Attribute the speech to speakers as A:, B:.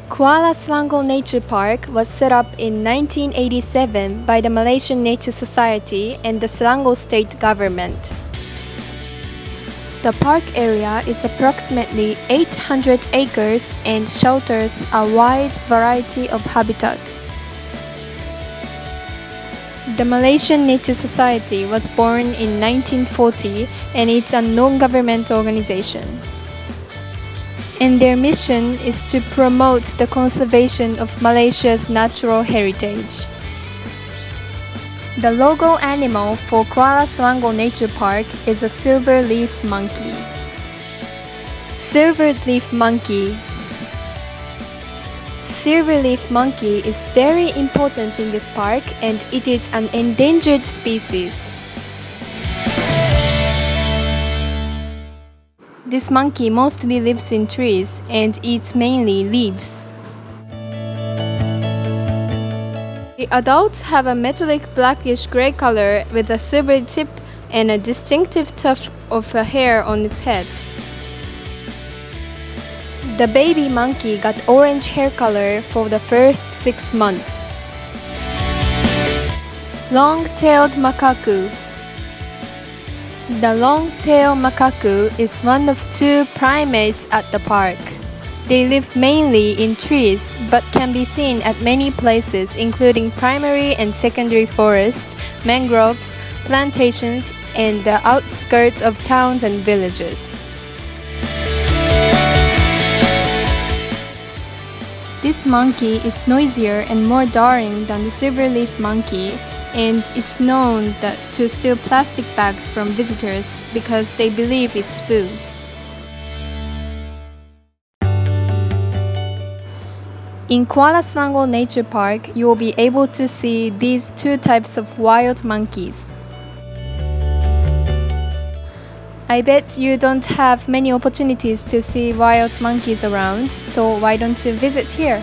A: Kuala Selangor Nature Park was set up in 1987 by the Malaysian Nature Society and the Selangor State Government. The park area is approximately 800 acres and shelters a wide variety of habitats. The Malaysian Nature Society was born in 1940 and it's a non-governmental organization. And their mission is to promote the conservation of Malaysia's natural heritage. The logo animal for Kuala Selangor Nature Park is a silver-leaf monkey. Silver-leaf monkey. Silver-leaf monkey is very important in this park and it is an endangered species. This monkey mostly lives in trees and eats mainly leaves. The adults have a metallic blackish-gray color with a silvery tip and a distinctive tuft of hair on its head. The baby monkey got orange hair color for the first 6 months. Long-tailed macaque. The long-tailed macaque is one of 2 primates at the park. They live mainly in trees but can be seen at many places including primary and secondary forests, mangroves, plantations, and the outskirts of towns and villages. This monkey is noisier and more daring than the silver-leaf monkey, and it's known to steal plastic bags from visitors because they believe it's food. In Kuala Selangor Nature Park, you will be able to see these 2 types of wild monkeys. I bet you don't have many opportunities to see wild monkeys around, so why don't you visit here?